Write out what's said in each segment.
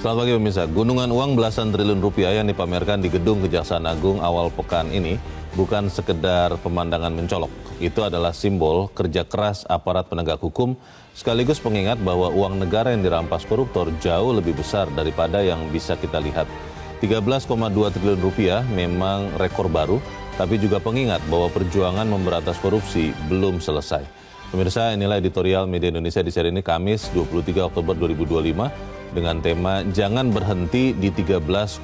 Selamat pagi pemirsa. Gunungan uang belasan triliun rupiah yang dipamerkan di Gedung Kejaksaan Agung awal pekan ini bukan sekedar pemandangan mencolok. Itu adalah simbol kerja keras aparat penegak hukum sekaligus pengingat bahwa uang negara yang dirampas koruptor jauh lebih besar daripada yang bisa kita lihat. 13,2 triliun rupiah memang rekor baru, tapi juga pengingat bahwa perjuangan memberantas korupsi belum selesai. Pemirsa, inilah editorial Media Indonesia di seri ini Kamis 23 Oktober 2025 dengan tema Jangan Berhenti di 13,2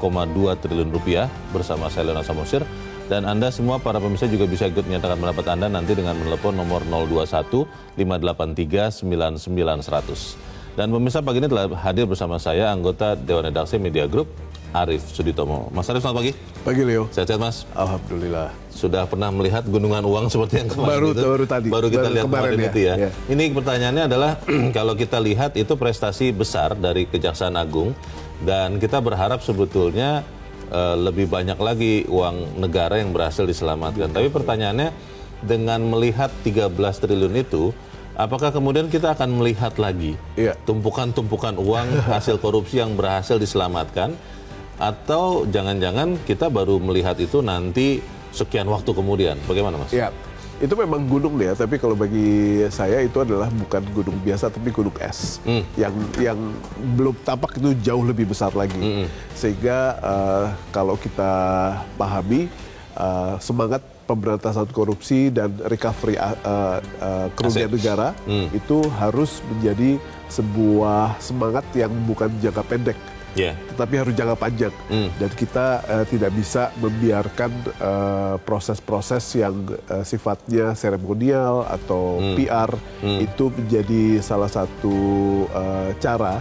triliun rupiah bersama saya Leonard Samosir. Dan Anda semua para pemirsa juga bisa ikut menyatakan pendapat Anda nanti dengan menelepon nomor 021 583 99 100. Dan pemirsa, pagi ini telah hadir bersama saya anggota Dewan Redaksi Media Group Arief Suditomo. Mas Arief, selamat pagi. Pagi Leo. Sehat-sehat Mas? Alhamdulillah. Sudah pernah melihat gunungan uang seperti yang kemarin baru kita lihat kemarin ya. itu ya. Ini pertanyaannya adalah kalau kita lihat itu prestasi besar dari Kejaksaan Agung dan kita berharap sebetulnya lebih banyak lagi uang negara yang berhasil diselamatkan. Tapi pertanyaannya dengan melihat 13 triliun itu, apakah kemudian kita akan melihat lagi tumpukan-tumpukan uang hasil korupsi yang berhasil diselamatkan? Atau jangan-jangan kita baru melihat itu nanti sekian waktu kemudian? Bagaimana Mas? Ya, itu memang gunung ya, tapi kalau bagi saya itu adalah bukan gunung biasa tapi gunung es yang belum tampak itu jauh lebih besar lagi. Sehingga kalau kita pahami semangat pemberantasan korupsi dan recovery kerugian negara itu harus menjadi sebuah semangat yang bukan jangka pendek. Tetapi harus jangka panjang dan kita tidak bisa membiarkan proses-proses yang sifatnya seremonial atau PR itu menjadi salah satu cara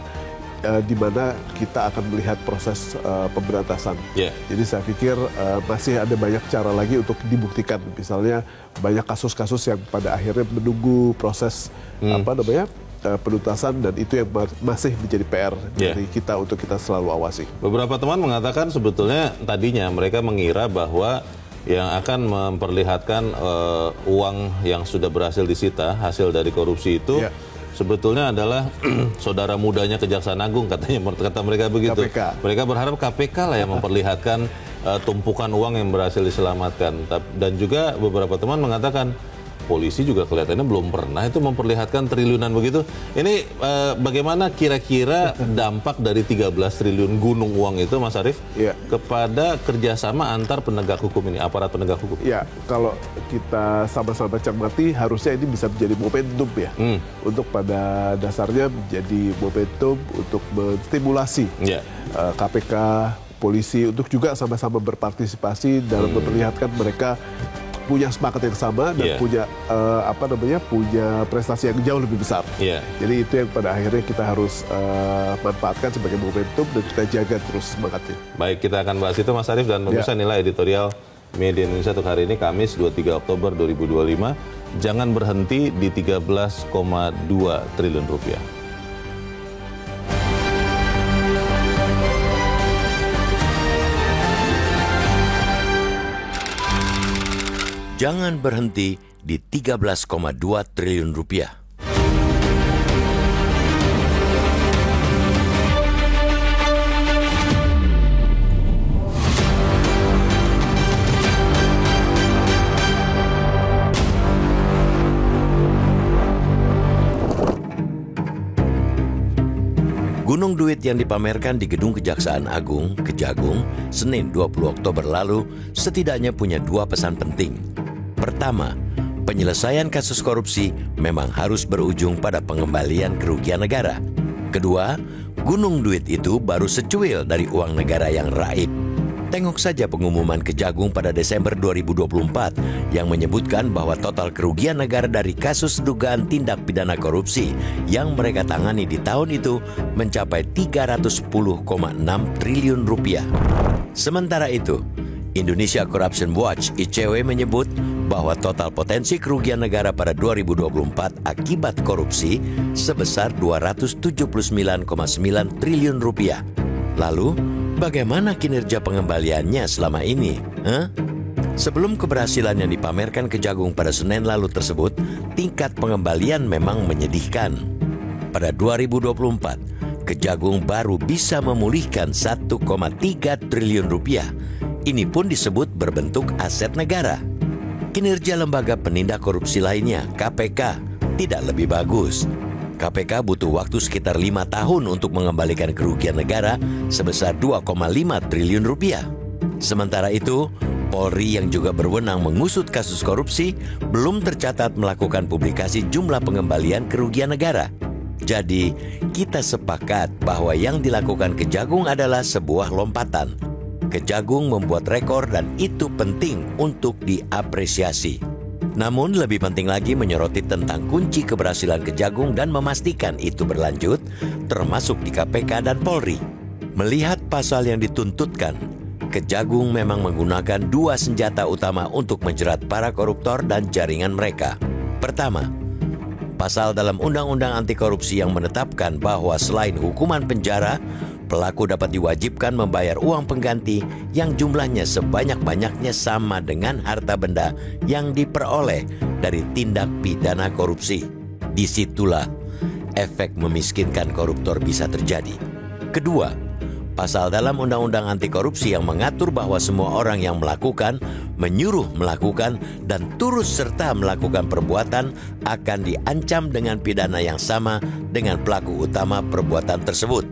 di mana kita akan melihat proses pemberantasan. Jadi saya pikir masih ada banyak cara lagi untuk dibuktikan. Misalnya banyak kasus-kasus yang pada akhirnya menunggu proses penuntasan, dan itu yang masih menjadi PR dari kita untuk kita selalu awasi. Beberapa teman mengatakan sebetulnya tadinya mereka mengira bahwa yang akan memperlihatkan uang yang sudah berhasil disita hasil dari korupsi itu sebetulnya adalah saudara mudanya Kejaksaan Agung, kata mereka begitu. KPK. Mereka berharap KPK lah yang memperlihatkan tumpukan uang yang berhasil diselamatkan. Dan juga beberapa teman mengatakan polisi juga kelihatannya belum pernah itu memperlihatkan triliunan begitu. Ini bagaimana kira-kira dampak dari 13 triliun gunung uang itu, Mas Arief, kepada kerjasama antar penegak hukum ini, aparat penegak hukum? Ya, kalau kita sama-sama cermati, harusnya ini bisa menjadi momentum ya. Untuk pada dasarnya menjadi momentum untuk menstimulasi KPK, polisi untuk juga sama-sama berpartisipasi dalam memperlihatkan mereka punya semangat yang sama dan punya punya prestasi yang jauh lebih besar. Jadi itu yang pada akhirnya kita harus manfaatkan sebagai momentum dan kita jaga terus semangatnya. Baik, kita akan bahas itu Mas Arief, dan pemirsa nilai editorial Media Indonesia untuk hari ini Kamis 23 Oktober 2025. Jangan berhenti di 13,2 triliun rupiah. Jangan berhenti di 13,2 triliun rupiah. Gunung duit yang dipamerkan di Gedung Kejaksaan Agung, Kejagung, Senin 20 Oktober lalu setidaknya punya dua pesan penting. Pertama, penyelesaian kasus korupsi memang harus berujung pada pengembalian kerugian negara. Kedua, gunung duit itu baru secuil dari uang negara yang raib. Tengok saja pengumuman Kejagung pada Desember 2024 yang menyebutkan bahwa total kerugian negara dari kasus dugaan tindak pidana korupsi yang mereka tangani di tahun itu mencapai 310,6 triliun rupiah. Sementara itu, Indonesia Corruption Watch (ICW) menyebut bahwa total potensi kerugian negara pada 2024 akibat korupsi sebesar 279,9 triliun rupiah. Lalu, bagaimana kinerja pengembaliannya selama ini? Sebelum keberhasilan yang dipamerkan Kejagung pada Senin lalu tersebut, tingkat pengembalian memang menyedihkan. Pada 2024, Kejagung baru bisa memulihkan 1,3 triliun rupiah. Ini pun disebut berbentuk aset negara. Kinerja lembaga penindak korupsi lainnya, KPK, tidak lebih bagus. KPK butuh waktu sekitar 5 tahun untuk mengembalikan kerugian negara sebesar 2,5 triliun rupiah. Sementara itu, Polri yang juga berwenang mengusut kasus korupsi belum tercatat melakukan publikasi jumlah pengembalian kerugian negara. Jadi, kita sepakat bahwa yang dilakukan Kejagung adalah sebuah lompatan. Kejagung membuat rekor dan itu penting untuk diapresiasi. Namun lebih penting lagi menyoroti tentang kunci keberhasilan Kejagung dan memastikan itu berlanjut, termasuk di KPK dan Polri. Melihat pasal yang dituntutkan, Kejagung memang menggunakan 2 senjata utama untuk menjerat para koruptor dan jaringan mereka. Pertama, pasal dalam Undang-Undang Anti Korupsi yang menetapkan bahwa selain hukuman penjara, pelaku dapat diwajibkan membayar uang pengganti yang jumlahnya sebanyak-banyaknya sama dengan harta benda yang diperoleh dari tindak pidana korupsi. Disitulah efek memiskinkan koruptor bisa terjadi. Kedua, pasal dalam Undang-Undang Anti Korupsi yang mengatur bahwa semua orang yang melakukan, menyuruh melakukan, dan turut serta melakukan perbuatan akan diancam dengan pidana yang sama dengan pelaku utama perbuatan tersebut.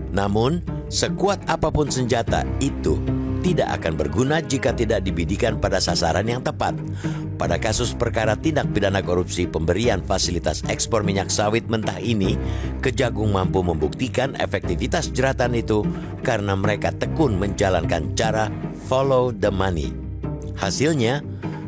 Namun, sekuat apapun senjata itu tidak akan berguna jika tidak dibidikan pada sasaran yang tepat. Pada kasus perkara tindak pidana korupsi pemberian fasilitas ekspor minyak sawit mentah ini, Kejagung mampu membuktikan efektivitas jeratan itu karena mereka tekun menjalankan cara follow the money. Hasilnya,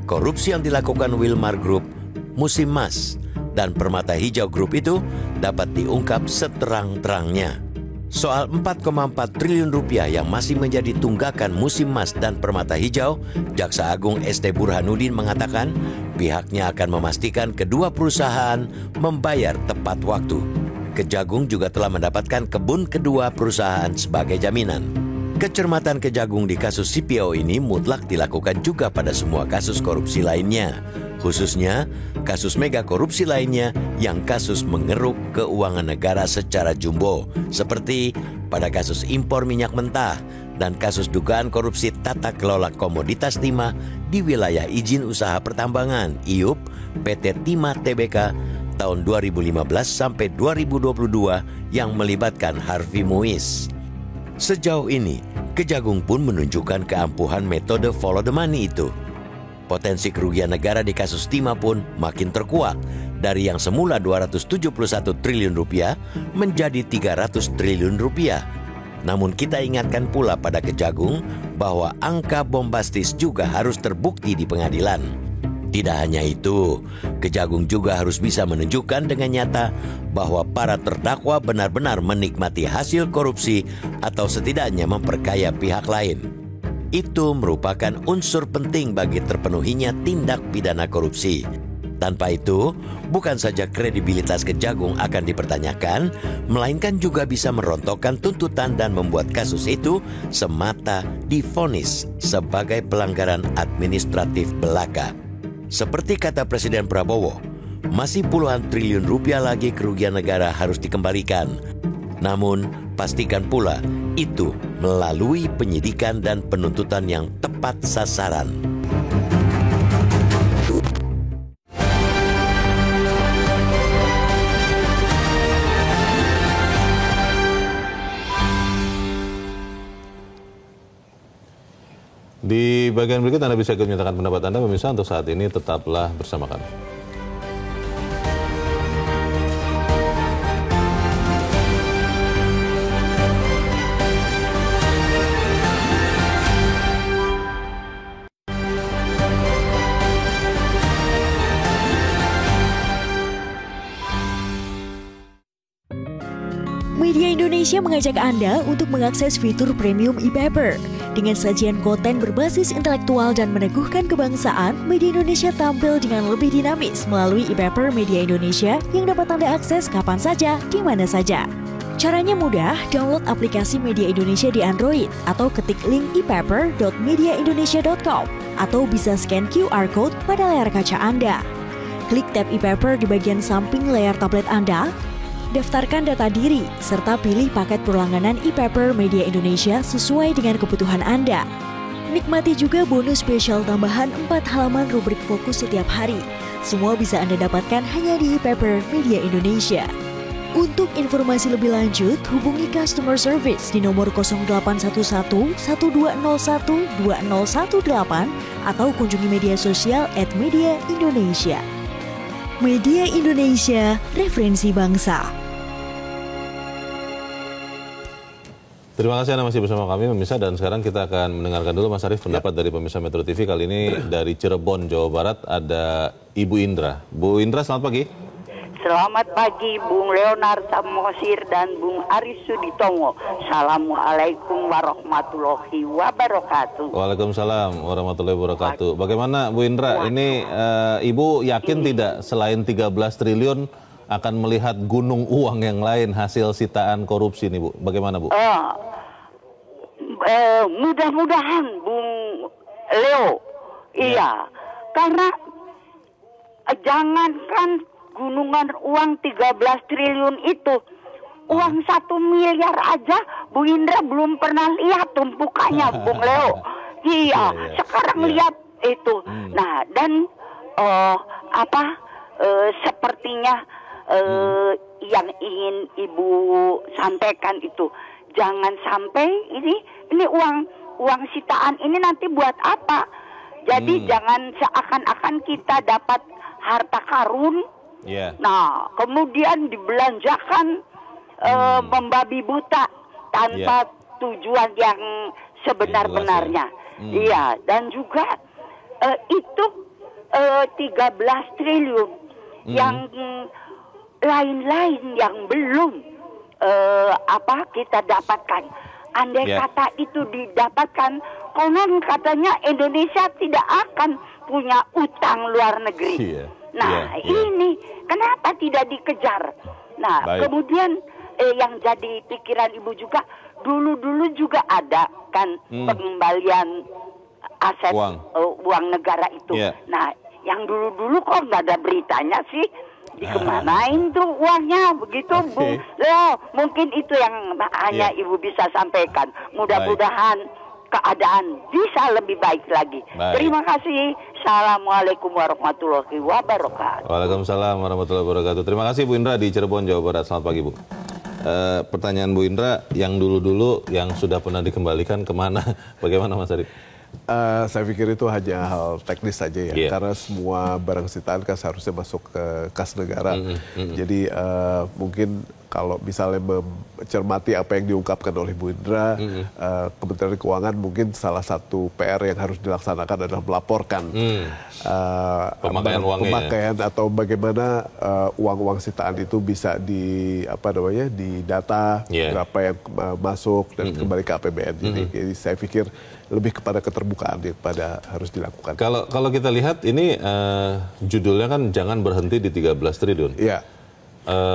korupsi yang dilakukan Wilmar Group, Musim Mas, dan Permata Hijau Group itu dapat diungkap seterang-terangnya. Soal 4,4 triliun rupiah yang masih menjadi tunggakan Musim Mas dan Permata Hijau, Jaksa Agung SD Burhanuddin mengatakan pihaknya akan memastikan kedua perusahaan membayar tepat waktu. Kejagung juga telah mendapatkan kebun kedua perusahaan sebagai jaminan. Kecermatan Kejagung di kasus CPO ini mutlak dilakukan juga pada semua kasus korupsi lainnya, khususnya kasus mega korupsi lainnya yang kasus mengeruk keuangan negara secara jumbo, seperti pada kasus impor minyak mentah dan kasus dugaan korupsi tata kelola komoditas timah di wilayah izin usaha pertambangan IUP PT Timah Tbk tahun 2015 sampai 2022 yang melibatkan Harvey Muiz. Sejauh ini, Kejagung pun menunjukkan keampuhan metode follow the money itu. Potensi kerugian negara di kasus timah pun makin terkuak dari yang semula 271 triliun rupiah menjadi 300 triliun rupiah. Namun kita ingatkan pula pada Kejagung bahwa angka bombastis juga harus terbukti di pengadilan. Tidak hanya itu, Kejagung juga harus bisa menunjukkan dengan nyata bahwa para terdakwa benar-benar menikmati hasil korupsi atau setidaknya memperkaya pihak lain. Itu merupakan unsur penting bagi terpenuhinya tindak pidana korupsi. Tanpa itu, bukan saja kredibilitas Kejagung akan dipertanyakan, melainkan juga bisa merontokkan tuntutan dan membuat kasus itu semata divonis sebagai pelanggaran administratif belaka. Seperti kata Presiden Prabowo, masih puluhan triliun rupiah lagi kerugian negara harus dikembalikan. Namun, pastikan pula itu melalui penyidikan dan penuntutan yang tepat sasaran. Di bagian berikut Anda bisa menyatakan pendapat Anda, pemirsa. Untuk saat ini tetaplah bersama kami. Media Indonesia mengajak Anda untuk mengakses fitur premium e-paper. Dengan sajian konten berbasis intelektual dan meneguhkan kebangsaan, Media Indonesia tampil dengan lebih dinamis melalui e-paper Media Indonesia yang dapat Anda akses kapan saja, di mana saja. Caranya mudah, download aplikasi Media Indonesia di Android atau ketik link e-paper.mediaindonesia.com atau bisa scan QR Code pada layar kaca Anda. Klik tab e-paper di bagian samping layar tablet Anda. daftarkan data diri, serta pilih paket berlangganan e-paper Media Indonesia sesuai dengan kebutuhan Anda. Nikmati juga bonus spesial tambahan 4 halaman rubrik fokus setiap hari. Semua bisa Anda dapatkan hanya di e-paper Media Indonesia. Untuk informasi lebih lanjut, hubungi customer service di nomor 0811 1201 2018 atau kunjungi media sosial @Media Indonesia. Media Indonesia, referensi bangsa. Terima kasih Anda masih bersama kami pemirsa, dan sekarang kita akan mendengarkan dulu Mas Arief pendapat dari pemirsa Metro TV. Kali ini dari Cirebon, Jawa Barat ada Ibu Indra. Bu Indra, selamat pagi. Selamat pagi Bung Leonard Samosir dan Bung Aris Suditongo. Assalamualaikum warahmatullahi wabarakatuh. Waalaikumsalam warahmatullahi wabarakatuh. Bagaimana Bu Indra, ini Ibu yakin tidak selain 13 triliun akan melihat gunung uang yang lain hasil sitaan korupsi nih Bu? Bagaimana Bu? Mudah-mudahan Bung Leo. Iya, karena jangankan gunungan uang 13 triliun itu, uang 1 miliar aja Bu Indra belum pernah lihat tumpukannya Bung Leo. Iya, sekarang lihat itu. Nah, dan sepertinya yang ingin Ibu sampaikan itu, jangan sampai ini uang sitaan ini nanti buat apa? Jadi jangan seakan-akan kita dapat harta karun. Nah, kemudian dibelanjakan membabi buta tanpa tujuan yang sebenar-benarnya. Iya, dan juga itu 13 triliun yang lain-lain yang belum kita dapatkan. Andai kata itu didapatkan, konon katanya Indonesia tidak akan punya utang luar negeri. Nah, ini kenapa tidak dikejar? Nah, kemudian yang jadi pikiran Ibu juga, dulu juga ada kan pengembalian aset uang negara itu. Nah, yang dulu kok nggak ada beritanya sih? Dikemanain tuh uangnya begitu, Bu? Mungkin itu yang hanya Ibu bisa sampaikan. Mudah-mudahan keadaan bisa lebih baik lagi. Terima kasih. Assalamualaikum warahmatullahi wabarakatuh. Waalaikumsalam warahmatullahi wabarakatuh. Terima kasih Bu Indra di Cirebon, Jawa Barat. Selamat pagi Bu. Pertanyaan Bu Indra, yang dulu-dulu yang sudah pernah dikembalikan kemana? Bagaimana Mas Arief? Saya pikir itu hanya hal teknis saja ya, karena semua barang sitaan kan seharusnya masuk ke kas negara. Jadi mungkin kalau misalnya mencermati apa yang diungkapkan oleh Bu Indra, Kementerian Keuangan mungkin salah satu PR yang harus dilaksanakan adalah melaporkan pemakaian atau bagaimana uang-uang sitaan itu bisa didata, berapa yang masuk dan kembali ke APBN. Jadi saya pikir lebih kepada keterbukaan daripada harus dilakukan. Kalau kita lihat ini judulnya kan jangan berhenti di 13 triliun.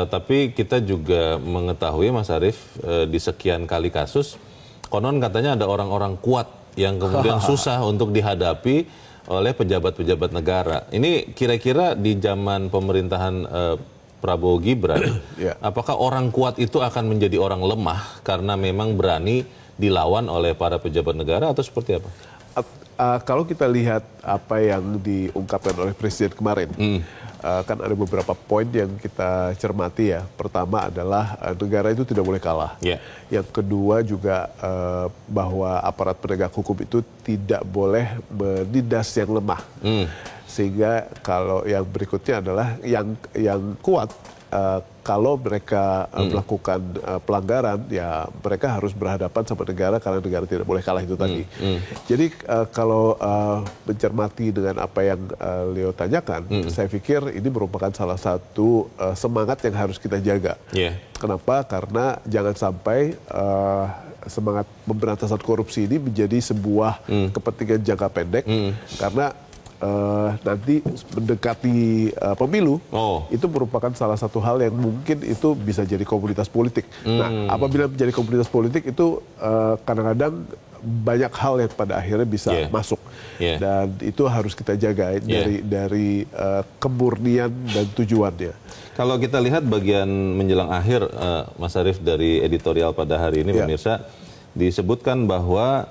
Tapi kita juga mengetahui Mas Arief, di sekian kali kasus konon katanya ada orang-orang kuat yang kemudian susah untuk dihadapi oleh pejabat-pejabat negara. Ini kira-kira di zaman pemerintahan Prabowo Gibran, apakah orang kuat itu akan menjadi orang lemah karena memang berani dilawan oleh para pejabat negara atau seperti apa? Kalau kita lihat apa yang diungkapkan oleh Presiden kemarin, kan ada beberapa poin yang kita cermati ya. Pertama adalah negara itu tidak boleh kalah. Yang kedua juga bahwa aparat penegak hukum itu tidak boleh menindas yang lemah. Sehingga kalau yang berikutnya adalah yang kuat, kalau mereka melakukan pelanggaran, ya mereka harus berhadapan sama negara karena negara tidak boleh kalah itu tadi. Jadi kalau mencermati dengan apa yang Leo tanyakan, saya pikir ini merupakan salah satu semangat yang harus kita jaga. Kenapa? Karena jangan sampai semangat pemberantasan korupsi ini menjadi sebuah kepentingan jangka pendek, karena nanti mendekati pemilu, Oh. itu merupakan salah satu hal yang mungkin itu bisa jadi komoditas politik. Nah, apabila menjadi komoditas politik itu kadang-kadang banyak hal yang pada akhirnya bisa masuk, dan itu harus kita jaga dari kemurnian dan tujuannya. Kalau kita lihat bagian menjelang akhir, Mas Arief, dari editorial pada hari ini, pemirsa, disebutkan bahwa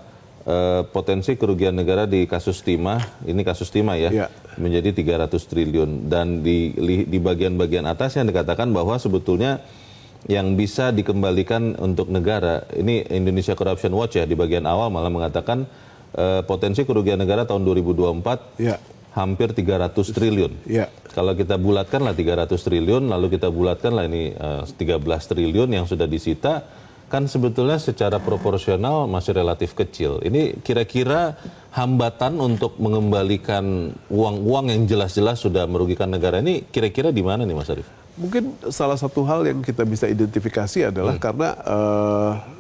potensi kerugian negara di kasus timah, ini kasus timah ya, menjadi 300 triliun. Dan di bagian-bagian atas yang dikatakan bahwa sebetulnya yang bisa dikembalikan untuk negara, ini Indonesia Corruption Watch ya, di bagian awal malah mengatakan potensi kerugian negara tahun 2024 hampir 300 triliun. Kalau kita bulatkanlah 300 triliun, lalu kita bulatkanlah ini 13 triliun yang sudah disita, kan sebetulnya secara proporsional masih relatif kecil. Ini kira-kira hambatan untuk mengembalikan uang-uang yang jelas-jelas sudah merugikan negara ini kira-kira di mana nih, Mas Arief? Mungkin salah satu hal yang kita bisa identifikasi adalah karena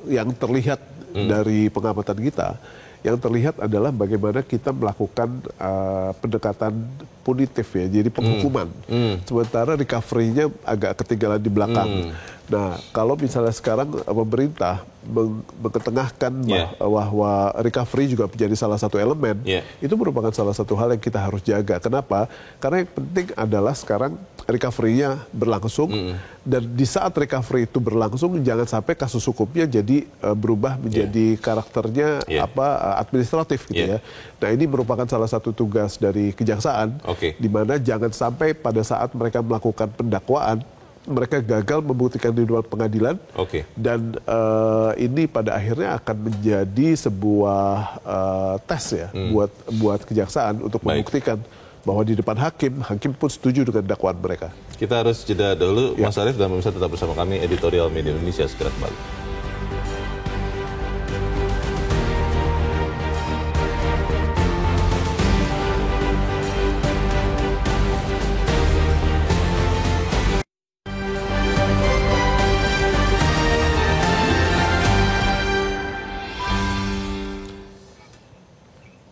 yang terlihat dari pengamatan kita, yang terlihat adalah bagaimana kita melakukan pendekatan punitif ya, jadi penghukuman. Sementara recovery-nya agak ketinggalan di belakang. Nah, kalau misalnya sekarang pemerintah mengetengahkan bahwa recovery juga menjadi salah satu elemen, itu merupakan salah satu hal yang kita harus jaga. Kenapa? Karena yang penting adalah sekarang recovery-nya berlangsung, dan di saat recovery itu berlangsung jangan sampai kasus hukumnya jadi berubah menjadi karakternya administratif gitu ya. Nah, ini merupakan salah satu tugas dari kejaksaan, di mana jangan sampai pada saat mereka melakukan pendakwaan mereka gagal membuktikan di luar pengadilan, dan ini pada akhirnya akan menjadi sebuah tes ya buat kejaksaan untuk membuktikan bahwa di depan hakim pun setuju dengan dakwaan mereka. Kita harus jeda dulu, Mas Arief, dan pemirsa tetap bersama kami, Editorial Media Indonesia segera kembali.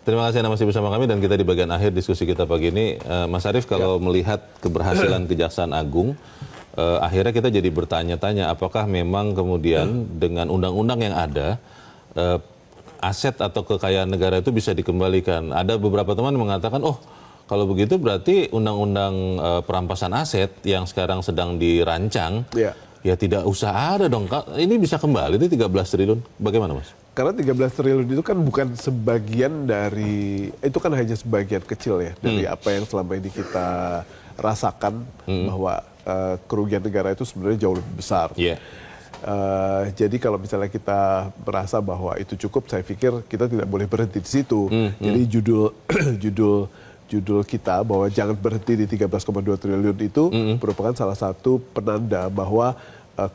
Terima kasih Anda masih bersama kami, dan kita di bagian akhir diskusi kita pagi ini. Mas Arief, kalau melihat keberhasilan Kejaksaan Agung, akhirnya kita jadi bertanya-tanya apakah memang kemudian dengan undang-undang yang ada, aset atau kekayaan negara itu bisa dikembalikan. Ada beberapa teman mengatakan, oh kalau begitu berarti undang-undang perampasan aset yang sekarang sedang dirancang, ya tidak usah ada dong. Ini bisa kembali, itu 13 triliun. Bagaimana, Mas? Karena 13 triliun itu kan bukan sebagian dari, itu kan hanya sebagian kecil ya dari apa yang selama ini kita rasakan, bahwa kerugian negara itu sebenarnya jauh lebih besar. Jadi kalau misalnya kita merasa bahwa itu cukup, saya pikir kita tidak boleh berhenti di situ. Jadi judul kita bahwa jangan berhenti di 13,2 triliun itu merupakan salah satu penanda bahwa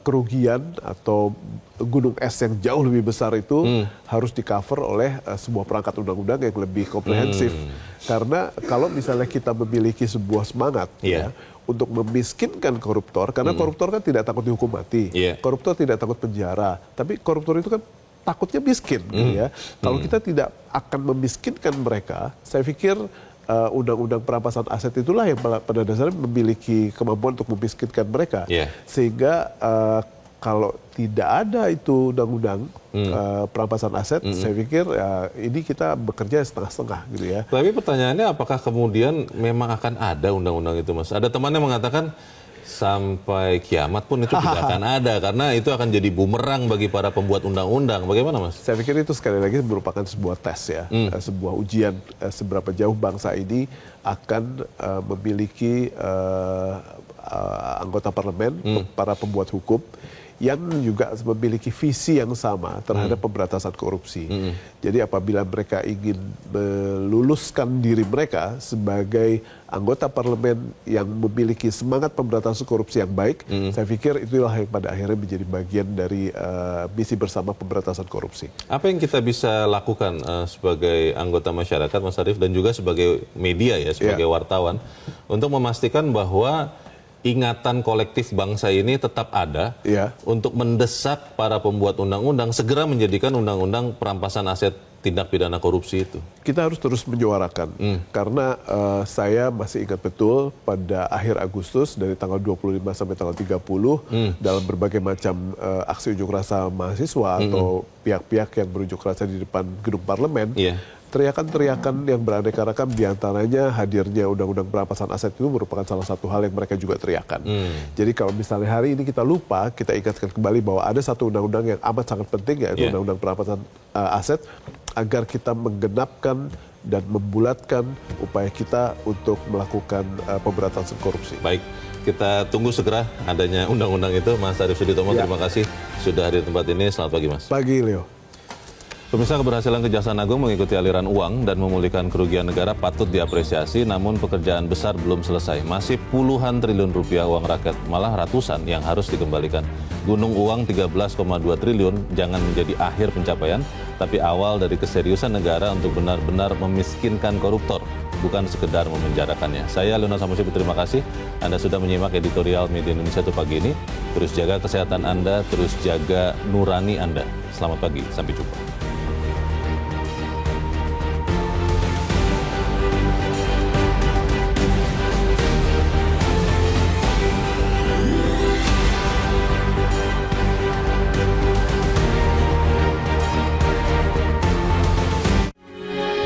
kerugian atau gunung es yang jauh lebih besar itu harus di-cover oleh sebuah perangkat undang-undang yang lebih komprehensif. Karena kalau misalnya kita memiliki sebuah semangat ya, untuk memiskinkan koruptor, karena koruptor kan tidak takut dihukum mati, koruptor tidak takut penjara, tapi koruptor itu kan takutnya miskin, gitu ya. Kalau kita tidak akan memiskinkan mereka, saya pikir undang-undang perampasan aset itulah yang pada dasarnya memiliki kemampuan untuk memiskinkan mereka. Sehingga kalau tidak ada itu undang-undang perampasan aset, saya pikir ini kita bekerja setengah-setengah gitu ya. Tapi pertanyaannya, apakah kemudian memang akan ada undang-undang itu, Mas? Ada temannya mengatakan sampai kiamat pun itu tidak akan ada, karena itu akan jadi bumerang bagi para pembuat undang-undang. Bagaimana, Mas? Saya pikir itu sekali lagi merupakan sebuah tes ya, sebuah ujian seberapa jauh bangsa ini akan memiliki anggota parlemen, para pembuat hukum yang juga memiliki visi yang sama terhadap pemberantasan korupsi. Jadi apabila mereka ingin meluluskan diri mereka sebagai anggota parlemen yang memiliki semangat pemberantasan korupsi yang baik, saya pikir itulah yang pada akhirnya menjadi bagian dari misi bersama pemberantasan korupsi. Apa yang kita bisa lakukan sebagai anggota masyarakat, Mas Arief, dan juga sebagai media ya, sebagai wartawan, untuk memastikan bahwa ingatan kolektif bangsa ini tetap ada untuk mendesak para pembuat undang-undang segera menjadikan undang-undang perampasan aset tindak pidana korupsi itu? Kita harus terus menyuarakan karena saya masih ingat betul pada akhir Agustus dari tanggal 25 sampai tanggal 30 dalam berbagai macam aksi unjuk rasa mahasiswa atau pihak-pihak yang berunjuk rasa di depan gedung parlemen. Teriakan-teriakan yang beraneka ragam, diantaranya hadirnya undang-undang perampasan aset itu merupakan salah satu hal yang mereka juga teriakan. Jadi kalau misalnya hari ini kita lupa, kita ingatkan kembali bahwa ada satu undang-undang yang amat sangat penting, yaitu undang-undang perampasan aset, agar kita menggenapkan dan membulatkan upaya kita untuk melakukan pemberantasan korupsi. Baik, kita tunggu segera adanya undang-undang itu. Mas Arief Suditomo, terima kasih sudah hadir di tempat ini. Selamat pagi, Mas. Pagi, Leo. Pemirsa, keberhasilan Kejaksaan Agung mengikuti aliran uang dan memulihkan kerugian negara patut diapresiasi, namun pekerjaan besar belum selesai. Masih puluhan triliun rupiah uang rakyat, malah ratusan yang harus dikembalikan. Gunung uang 13,2 triliun jangan menjadi akhir pencapaian, tapi awal dari keseriusan negara untuk benar-benar memiskinkan koruptor, bukan sekedar memenjarakannya. Saya Leonard Samusipu, terima kasih. Anda sudah menyimak editorial Media Indonesia itu pagi ini. Terus jaga kesehatan Anda, terus jaga nurani Anda. Selamat pagi, sampai jumpa.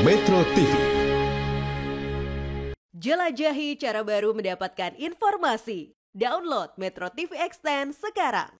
Metro TV. Jelajahi cara baru mendapatkan informasi. Download Metro TV Extend sekarang.